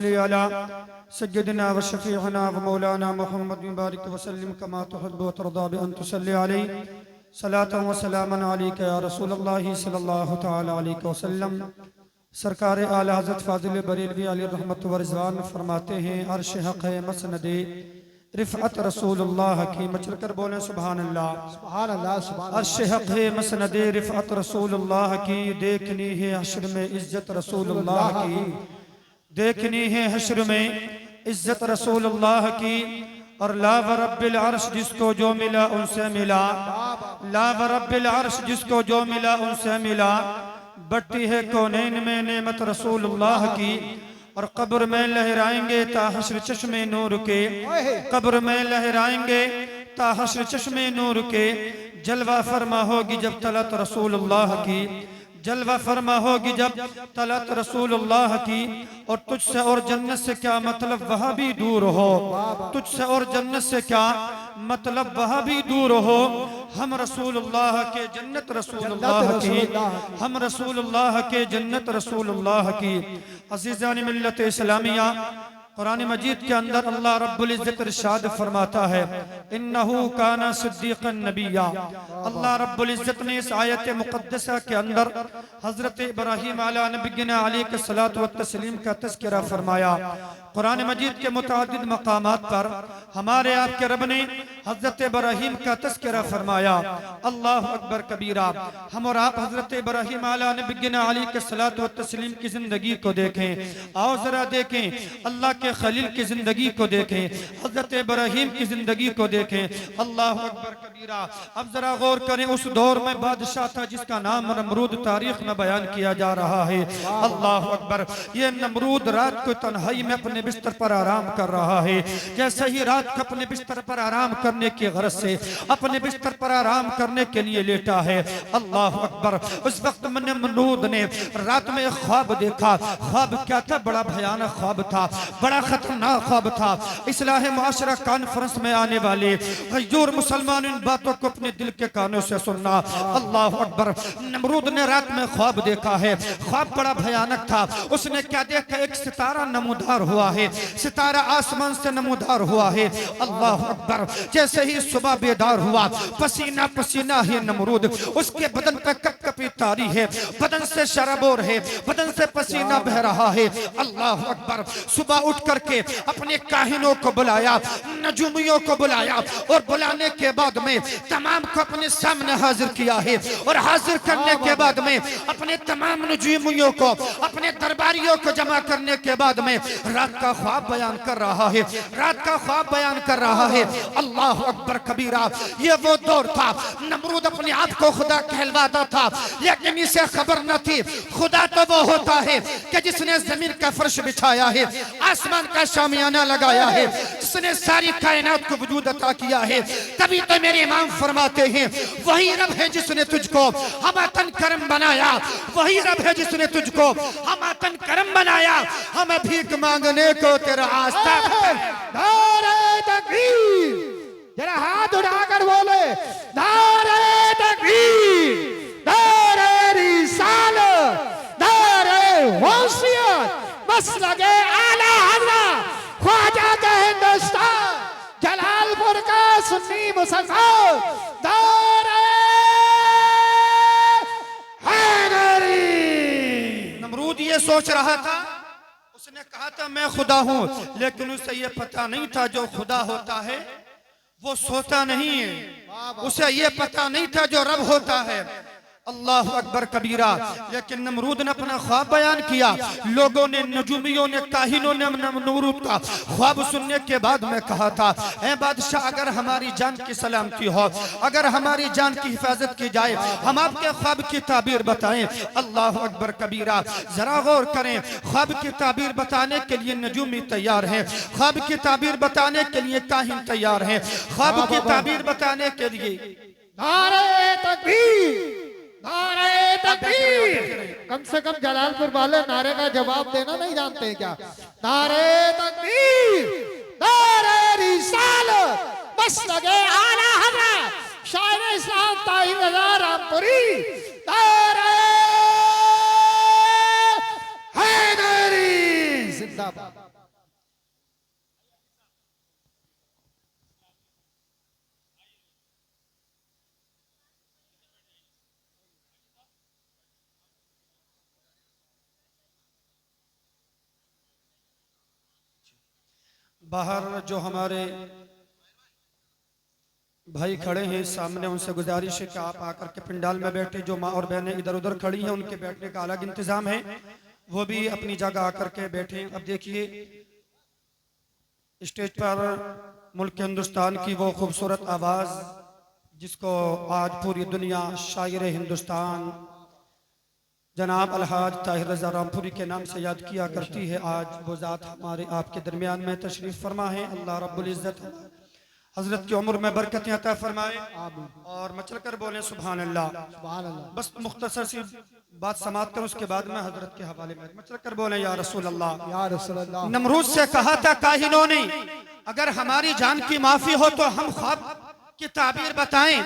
सय्यदना व शफीअना व मौलाना मुहम्मद मुबारक वसल्लम कमा तुहिब्बु व तर्दा बि अन तुसल्ली अलैहि सलातन व सलामन अलैका या रसूलल्लाह सल्लल्लाहु तआला अलैहि वसल्लम। सरकार आला हज़रत फाज़िल बरेलवी अलैहि रहमत व रिज़वान फरमाते हैं, अर्श हक़ है मसनदे रिफ़अत रसूलुल्लाह की। मचल कर बोले सुभान अल्लाह, सुभान अल्लाह, सुभान। अर्श हक़ है मसनदे रिफ़अत रसूलुल्लाह की, देखनी है हश्र में इज्जत रसूलुल्लाह की, देखनी है हश्र में इज्जत रसूलुल्लाह की। और ला व रब्बिल अर्श जिसको जो मिला उनसे मिला, ला व रब्बिल अर्श जिसको जो मिला उनसे मिला। बढ़ती है कौनैन में नेमत रसूलुल्लाह की। और कब्र में लहराएंगे ता हश्र चश्मे नूर के, कब्र में लहराएंगे ता हश्र चश्मे नूर के। जलवा फरमा होगी जब तलत रसूलुल्लाह की, जलवा फरमा होगी जब तलत रसूलुल्लाह की। और तुझसे और जन्नत से क्या मतलब वहाँ भी दूर हो, तुझसे और जन्नत से क्या मतलब वहाँ भी दूर हो। हम रसूलुल्लाह के जन्नत रसूलुल्लाह की, हम रसूलुल्लाह के जन्नत रसूलुल्लाह की। अज़ीज़ान मिल्लत इस्लामिया, कुरान मजीद के अंदर अल्लाह रब्बुल इज्जत इरशाद फरमाता है, इन्नहु काना सिद्दीक़न नबिय्या। अल्लाह रब्बुल इज्जत ने इस आयत मुक़द्दसा के अंदर हज़रत इब्राहीम अला नबिय्यिना अलैहिस्सलातु वत्तस्लीम का तज़किरा फरमाया। कुरान मजीद के मुतअद्दिद मकामात पर हमारे आपके रब ने हज़रत इब्राहीम का तज़किरा फरमाया। अल्लाहु अकबर कबीरा। हम और आप हज़रत इब्राहीम अला नबिय्यिना अलैहिस्सलातु वत्तस्लीम की जिंदगी को देखें, आओ जरा देखें। अल्लाह के खलील की जिंदगी को देखें, हज़रत इब्राहीम की जिंदगी को देखें। अल्लाहु अकबर कबीरा। अब जरा गौर करें, उस दौर में बादशाह था जिसका नाम नमरूद तारीख में बयान किया जा रहा है। अल्लाहु अकबर। ये नमरूद रात को तन्हाई में अपने बिस्तर पर आराम कर रहा है। जैसे ही रात को अपने बिस्तर पर आराम करने की गरज से अपने बिस्तर पर आराम करने के लिए लेटा है। अल्लाहु अकबर। उस वक्त नमरूद ने रात में एक ख्वाब देखा। ख्वाब क्या था? बड़ा भयानक ख्वाब था, बड़ा खतरनाक ख्वाब था। इस्लाह मुआशरा कॉन्फ्रेंस में आने वाले गयूर मुसलमान इन बातों को अपने दिल के कानों से सुनना। अल्लाहु अकबर। नमरूद ने रात में ख्वाब देखा है। ख्वाब बड़ा भयानक था। उसने क्या देखा? एक सितारा नमूदार हुआ है, सितारा आसमान से नमूदार हुआ है। अल्लाहु अकबर। जैसे ही सुबह बेदार हुआ, पसीना पसीना है नमरूद, उसके बदन पर कपकपी तारी है, बदन से शराबोर है, बदन से पसीना बह रहा है। अल्लाहु अकबर। सुबह उठ करके अपने काहिनों को बुलाया, नजूमियों को बुलाया, और बुलाने के बाद में तमाम को अपने सामने हाजिर किया है। और हाजिर करने के बाद में अपने तमाम नजूमियों को, अपने दरबारियों को जमा करने के बाद में रात का ख्वाब बयान कर रहा है, रात का ख्वाब बयान कर रहा है। अल्लाहु अकबर कबीरा। ये वो दौर था, नमरूद अपने आप को खुदा कहलवाता था, लेकिन इसे खबर न थी खुदा तो वो होता है कि जिसने जमीन का फर्श बिछाया है, आसमान का शामियाना लगाया है, जिसने सारी कायनात को वजूद अता किया है। तभी तो मेरे इमाम फरमाते हैं, वही रब है जिसने तुझको हमतन करम बनाया, वही रब है जिसने तुझको हमतन करम बनाया। हमें भीख मांगने को तेरा आस्था। नारे तकबीर, जरा हाथ उठाकर बोले नारे तकबीर, नारे रिसालत, नारे गौसियत, मसलके आला हज़रत ख्वाजा का हिंदुस्तान, जलालपुर का सुन्नी मुसलमान, नारे हैदरी। नमरूद ये सोच रहा था, उसने कहा था मैं खुदा हूं, लेकिन उसे ये पता नहीं था जो खुदा होता है वो सोता नहीं है। उसे ये पता नहीं था जो रब होता है। अल्लाहु अकबर कबीरा। लेकिन नमरूद ने अपना ख्वाब बयान किया। लोगों ने, नजूमियों ने, काहिनों ने नमरूद का ख्वाब सुनने के बाद में कहा था, ऐ बादशाह, अगर हमारी जान की सलामती हो, अगर हमारी जान की हिफाजत की जाए, हम आपके ख्वाब की ताबीर बताएं। अल्लाहु अकबर कबीरा। जरा गौर करें, ख्वाब की ताबीर बताने के लिए नजूमी तैयार हैं, ख्वाब की ताबीर बताने के लिए काहिन तैयार हैं, ख्वाब की ताबीर बताने के लिए। नारे तकबीर, नारे तकबीर। कम से कम जलालपुर वाले नारे का जवाब देना नहीं जानते हैं क्या? नारे तकबीर, नारे रिसालत, मसलके आला हज़रत शायर इस्लाम ताहिर रज़ा रामपुरी, नारे हैदरी जिंदाबाद। बाहर जो हमारे भाई खड़े हैं सामने, उनसे गुजारिश है कि आप आकर के पंडाल में बैठे। जो माँ और बहनें इधर उधर खड़ी हैं उनके बैठने का अलग इंतजाम है, वो भी अपनी जगह आकर के बैठे। अब देखिए स्टेज पर मुल्क हिंदुस्तान की वो खूबसूरत आवाज जिसको आज पूरी दुनिया शायर हिंदुस्तान जनाब अलहाज ताहिर रज़ा रामपुरी के नाम से याद किया करती है। आज वो ज़ात हमारे आपके दरमियान में तशरीफ फरमा है। अल्लाह रब्बुल इज़्ज़त हजरत की उम्र में बरकतें अता फरमाए और मचल कर बोले सुभान अल्लाह। बस मुख्तसर सी बात समाप्त कर, उसके बाद में हजरत के हवाले में मचल कर बोले या रसूल अल्लाह। या रसूल अल्लाह। नमरूद से कहा था काहिनों ने, अगर हमारी जान की माफी हो तो हम ख्वाब की ताबीर बताएं।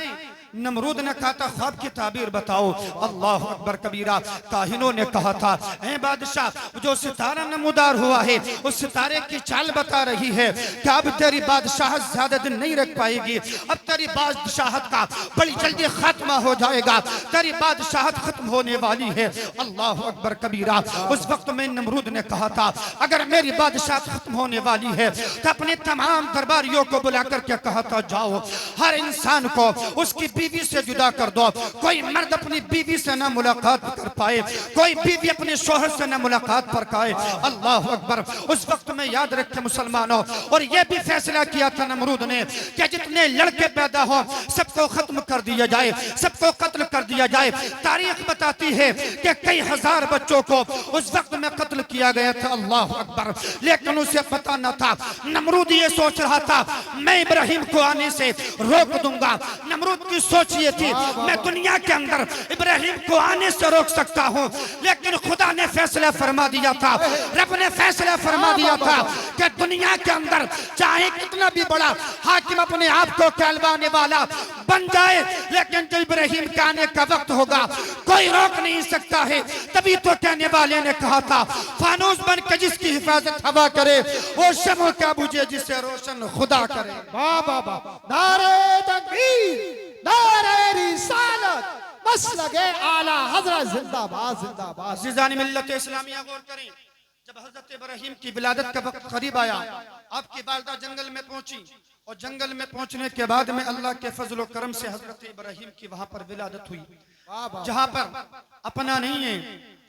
नमरूद ने कहा था ख्वाब की ताबीर बताओ। अल्लाह अकबर कबीरा। काहिनों ने कहा था ऐ बादशाह, जो सितारा नमूदार हुआ है उस सितारे की चाल बता रही है कि अब तेरी बादशाहत ज्यादा दिन नहीं रख पाएगी, अब तेरी बादशाहत का बड़ी जल्दी खात्मा हो जाएगा, तेरी बादशाहत खत्म होने वाली है। अल्लाह अकबर कबीरा। उस वक्त में नमरूद ने कहा था अगर मेरी बादशाहत खत्म होने वाली है तो अपने तमाम दरबारियों को बुला करके कहा था जाओ हर इंसान को उसकी बीवी से जुदा कर दो। कोई मर्द अपनी बीवी से ना मुलाकात कर पाए, कोई बीवी अपने शोहर से ना मुलाकात पर पाए। अल्लाह अकबर। उस वक्त में याद रखे मुसलमानों, और यह भी फैसला किया था नमरूद ने कि जितने लड़के पैदा हो सबको खत्म कर दिया जाए, सबको कत्ल कर दिया जाए। तारीख बताती है कि कई हजार बच्चों को उस वक्त में कत्ल किया गया था। अल्लाह अकबर। लेकिन उसे पता न था, नमरूद ये सोच रहा था मैं इब्राहिम को आने से रोक दूंगा। नमरूद की सोच ये थी मैं दुनिया के अंदर इब्राहिम को आने से रोक सकता हूँ, लेकिन खुदा ने फैसला फरमा दिया था, रब ने फैसला फरमा दिया था कि दुनिया के अंदर चाहे कितना भी बड़ा हाकिम अपने आप को कहलवाने वाला बन जाए, लेकिन जब इब्राहिम के आने का वक्त होगा कोई रोक नहीं सकता है। तभी तो कहने वाले ने कहा था फानूस बन के जिसकी हिफाजत हवा करे वो शमो क्या बुझे जिसे रोशन खुदा करे। वाह वाह वाह। नारे तकबीर, नारे रिसालत, मसलके आला हजरत जिंदाबाद जिंदाबाद। अज़ीज़ान मिल्लत इस्लामिया गौर करें, जब हजरत इब्राहिम की विलादत का वक्त करीब आया, आपकी वालिदा जंगल में पहुंची और जंगल में पहुंचने के बाद में अल्लाह के फजल व करम से हजरत इब्राहिम की वहां पर विलादत हुई, जहां पर अपना नहीं है,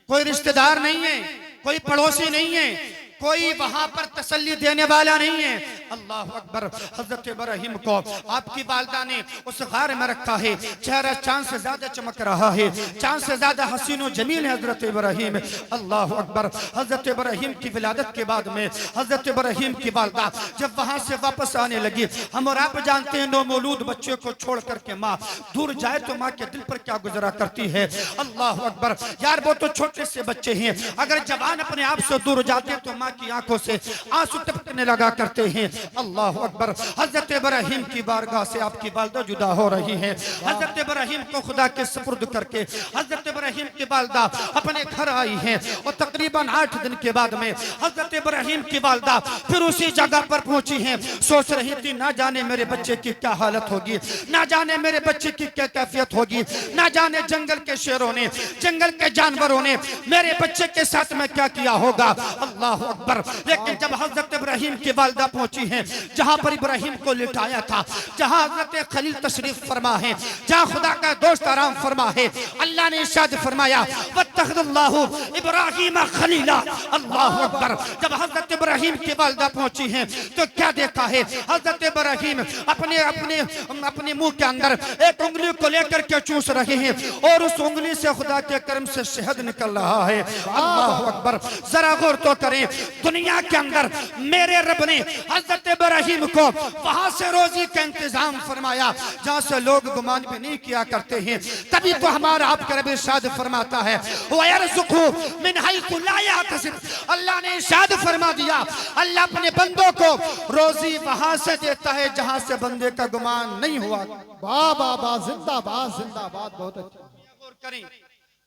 कोई रिश्तेदार नहीं है, कोई पड़ोसी नहीं है, कोई वहां पर तसल्ली देने वाला नहीं है। अल्लाह अकबर। हजरत इब्राहिम को आपकी वालिदा ने उस गार में रखा है, चेहरा चांद से ज्यादा चमक रहा है, चांद से ज्यादा हसीन व जमील है हजरत इब्राहिम। अल्लाह अकबर। हजरत इब्राहिम की विलादत के बाद में हजरत इब्राहिम की वालिदा जब वहां से वापस आने लगी, हम और आप जानते हैं नौमौलूद बच्चे को छोड़ करके माँ दूर जाए तो माँ के दिल पर क्या गुजरा करती है। अल्लाह अकबर। यार वो तो छोटे से बच्चे हैं, अगर जवान अपने आप से दूर जाते तो माँ की आंखों से आंसू टपकने लगा करते हैं। अल्लाह अकबर। हजरत इब्राहिम की बारगाह से आपकी वालिदा जुदा हो रही है। हजरत इब्राहिम को खुदा के सुपुर्द करके हजरत इब्राहिम की वालिदा अपने घर आई है और तकरीबन 8 दिन के बाद में हजरत इब्राहिम की वालिदा फिर उसी जगह पर पहुंची हैं। सोच रही थी ना जाने मेरे बच्चे की क्या हालत होगी, ना जाने मेरे बच्चे की क्या कैफियत होगी, ना जाने जंगल के शेरों ने, जंगल के जानवरों ने मेरे बच्चे के साथ में क्या किया होगा। अल्लाह अकबर। लेकिन जब हजरत इब्राहिम की वालिदा पहुंची हैं, जहां पर इब्राहिम को लिटाया था, जहां हजरत खलील तशरीफ फरमा है, जहां खुदा का दोस्त आराम फरमा है, अल्लाह ने इरशाद फरमाया वत्तखज़ल्लाहु इब्राहीम खलीला। अल्लाह अकबर। जब हजरत इब्राहिम की वालिदा पहुंची हैं तो क्या देखा है, हजरत इब्राहिम अपने अपने अपने मुंह के अंदर एक उंगली को लेकर के चूस रहे हैं और उस उंगली से खुदा के करम से शहद निकल रहा है। अल्लाह अकबर। जरा गौर तो करें, दुनिया के अंदर मेरे रब ने हजरत इब्राहिम को वहां से रोजी का इंतजाम फरमाया जहां से लोग गुमान भी नहीं किया करते हैं। तभी तो हमारा आपका रब इरशाद फरमाता है वयरज़ुक़हु मिन हैसु ला यहतसिब। अल्लाह ने इरशाद फरमा दिया अल्लाह अपने बंदों को रोजी वहां से देता है जहां से बंदे का गुमान नहीं हुआ। वाह वाह वाह। जिंदाबाद जिंदाबाद। बहुत अच्छा। गौर करें,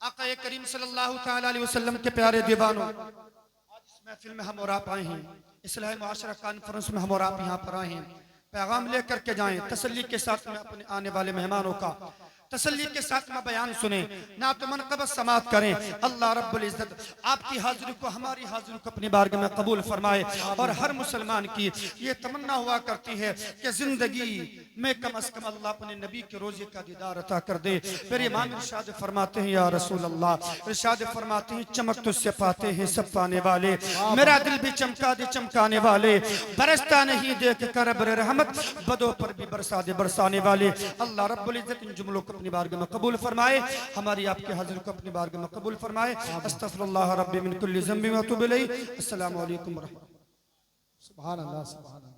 आका करीम सल्लल्लाहु तआला अलैहि वसल्लम के प्यारे दीवानों, आज इस महफिल में हम और आप आए हैं, इस्लाही मुआशरा कॉन्फ्रेंस में हम और आप यहाँ पर आए हैं, पैगाम लेकर के जाएं तसल्ली के साथ में अपने आने वाले मेहमानों का। तसल्ली के साथ में बयान सुने, ना तो मनक़ब समात करें। अल्लाह रब्बुल इज्जत आपकी हाजिरी को, हमारी हाजिरी को अपनी बारगाह में कबूल फरमाए। और हर मुसलमान की ये तमन्ना हुआ करती है कि जिंदगी में कम अज कम अल्लाह अपने नबी के रोजे का दीदार अता कर दे। फिर इमाम इरशाद फरमाते हैं, या रसूल अल्लाह, इरशाद फरमाते हैं, चमक तुझसे पाते हैं सब पाने वाले, मेरा दिल भी चमका दे चमकाने वाले, बरसता नहीं देख कर अब्र रहमत, बदों पर भी बरसा दे बरसाने वाले। अल्लाह रब्बुल इज्जत इन जुमलों को अपनी बारगाह में कबूल फरमाए, हमारी आपकी हाजिर को अपनी बारगाह में कबूल फरमाए। अस्तगफिरुल्लाह रब्बी मिन कुल्ली ज़ंबि व अतूबु इलैहि। अस्सलामु अलैकुम व रहमतुल्लाह। सुभान अल्लाह, सुभान अल्लाह।